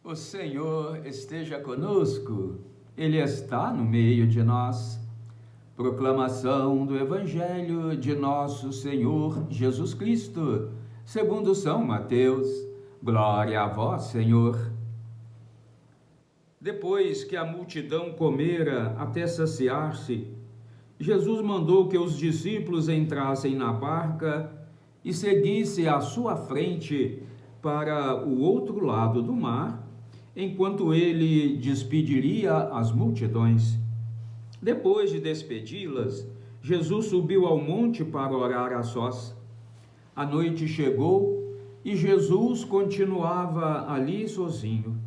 O Senhor esteja conosco, Ele está no meio de nós. Proclamação do Evangelho de nosso Senhor Jesus Cristo, segundo São Mateus. Glória a vós, Senhor. Depois que a multidão comera até saciar-se, Jesus mandou que os discípulos entrassem na barca e seguissem à sua frente para o outro lado do mar, enquanto ele despediria as multidões. Depois de despedi-las, Jesus subiu ao monte para orar a sós. A noite chegou e Jesus continuava ali sozinho.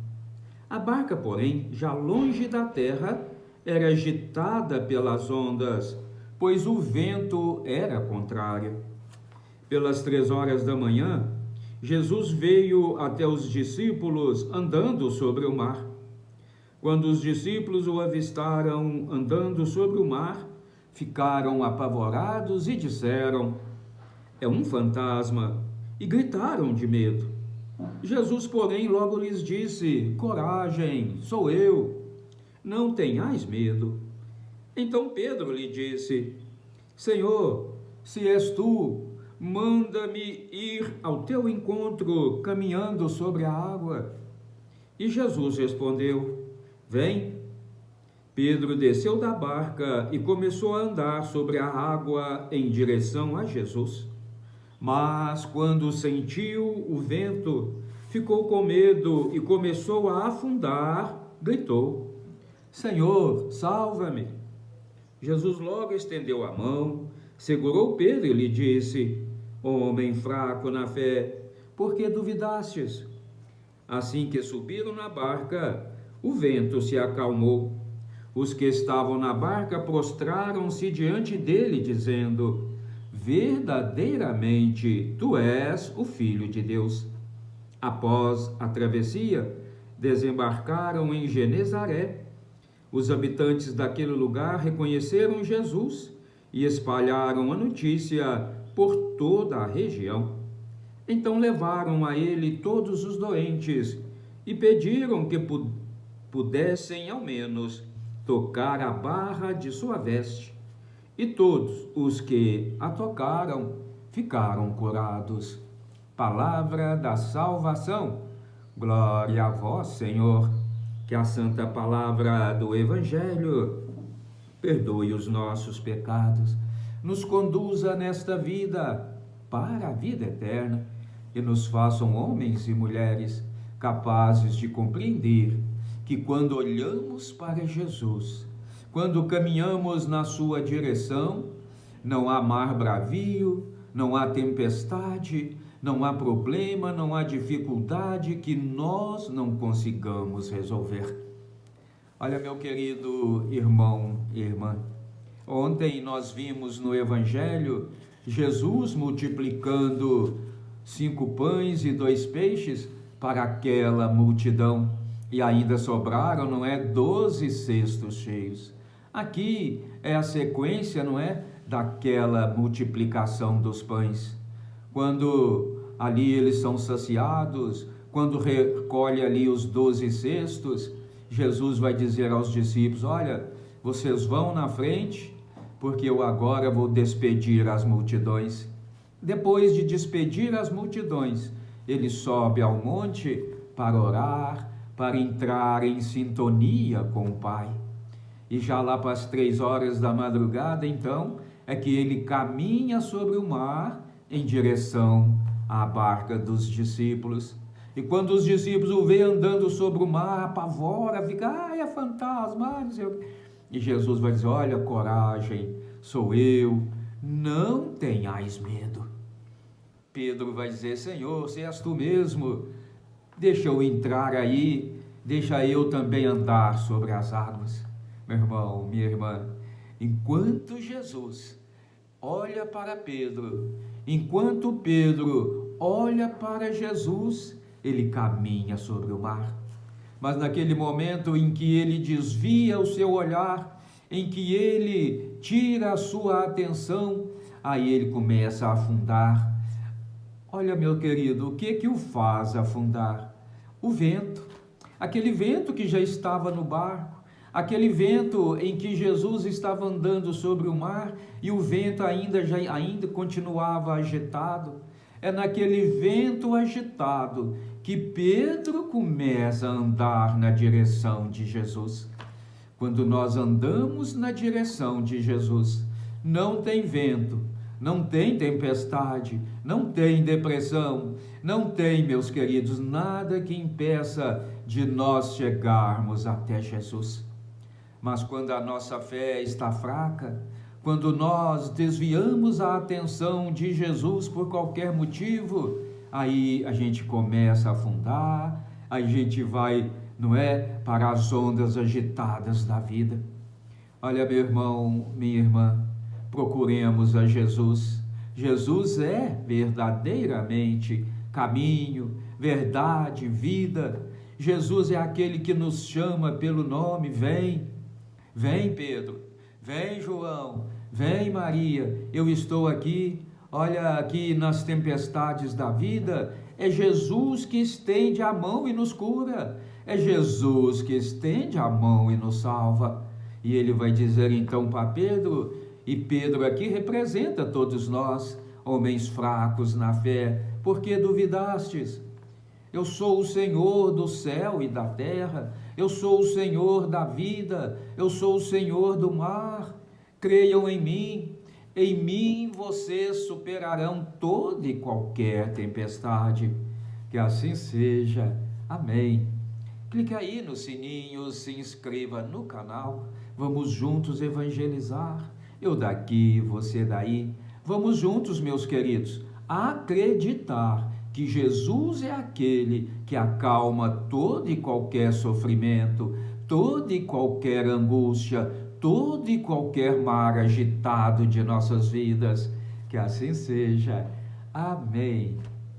A barca, porém, já longe da terra, era agitada pelas ondas, pois o vento era contrário. Pelas 3 horas da manhã, Jesus veio até os discípulos andando sobre o mar. Quando os discípulos o avistaram andando sobre o mar, ficaram apavorados e disseram: "É um fantasma", e gritaram de medo. Jesus, porém, logo lhes disse: "Coragem, sou eu, não tenhais medo." Então Pedro lhe disse: "Senhor, se és tu, manda-me ir ao teu encontro, caminhando sobre a água." E Jesus respondeu: "Vem." Pedro desceu da barca e começou a andar sobre a água em direção a Jesus. Mas, quando sentiu o vento, ficou com medo e começou a afundar, gritou: "Senhor, salva-me." Jesus logo estendeu a mão, segurou Pedro e lhe disse: "Homem fraco na fé, por que duvidastes?" Assim que subiram na barca, o vento se acalmou. Os que estavam na barca prostraram-se diante dele, dizendo: "Verdadeiramente, tu és o Filho de Deus." Após a travessia, desembarcaram em Genezaré. Os habitantes daquele lugar reconheceram Jesus e espalharam a notícia por toda a região. Então levaram a ele todos os doentes e pediram que pudessem ao menos tocar a barra de sua veste. E todos os que a tocaram ficaram curados. Palavra da salvação. Glória a vós, Senhor. Que a santa palavra do Evangelho perdoe os nossos pecados, nos conduza nesta vida para a vida eterna e nos façam homens e mulheres capazes de compreender que quando olhamos para Jesus, quando caminhamos na sua direção, não há mar bravio, não há tempestade, não há problema, não há dificuldade que nós não consigamos resolver. Olha, meu querido irmão e irmã, ontem nós vimos no Evangelho Jesus multiplicando 5 pães e 2 peixes para aquela multidão, e ainda sobraram, 12 cestos cheios. Aqui é a sequência, daquela multiplicação dos pães. Quando ali eles são saciados, quando recolhe ali os 12 cestos, Jesus vai dizer aos discípulos: "Olha, vocês vão na frente, porque eu agora vou despedir as multidões." Depois de despedir as multidões, ele sobe ao monte para orar, para entrar em sintonia com o Pai. E já lá para as 3 horas da madrugada, então, é que ele caminha sobre o mar em direção à barca dos discípulos. E quando os discípulos o veem andando sobre o mar, apavora, fica: "É fantasma, não sei o quê." E Jesus vai dizer: "Olha, coragem, sou eu, não tenhais medo." Pedro vai dizer: "Senhor, se és tu mesmo, deixa eu entrar aí, deixa eu também andar sobre as águas." Meu irmão, minha irmã, enquanto Jesus olha para Pedro, enquanto Pedro olha para Jesus, ele caminha sobre o mar. Mas naquele momento em que ele desvia o seu olhar, em que ele tira a sua atenção, aí ele começa a afundar. Olha, meu querido, o que o faz afundar? O vento. aquele vento que já estava no barco, aquele vento em que Jesus estava andando sobre o mar e o vento ainda continuava agitado. É naquele vento agitado que Pedro começa a andar na direção de Jesus. Quando nós andamos na direção de Jesus, não tem vento, não tem tempestade, não tem depressão, não tem, meus queridos, nada que impeça de nós chegarmos até Jesus. Mas quando a nossa fé está fraca, quando nós desviamos a atenção de Jesus por qualquer motivo, aí a gente começa a afundar, a gente vai, não é, para as ondas agitadas da vida. Olha, meu irmão, minha irmã, procuremos a Jesus. Jesus é verdadeiramente caminho, verdade, vida. Jesus é aquele que nos chama pelo nome. Vem Pedro, vem João, vem Maria, eu estou aqui. Olha, aqui nas tempestades da vida, é Jesus que estende a mão e nos cura, é Jesus que estende a mão e nos salva. E ele vai dizer então para Pedro, e Pedro aqui representa todos nós, homens fracos na fé, porque duvidastes? Eu sou o Senhor do céu e da terra, eu sou o Senhor da vida, eu sou o Senhor do mar. Creiam em mim vocês superarão toda e qualquer tempestade. Que assim seja. Amém. Clique aí no sininho, se inscreva no canal, vamos juntos evangelizar. Eu daqui, você daí. Vamos juntos, meus queridos, acreditar que Jesus é aquele que acalma todo e qualquer sofrimento, toda e qualquer angústia, todo e qualquer mar agitado de nossas vidas. Que assim seja. Amém.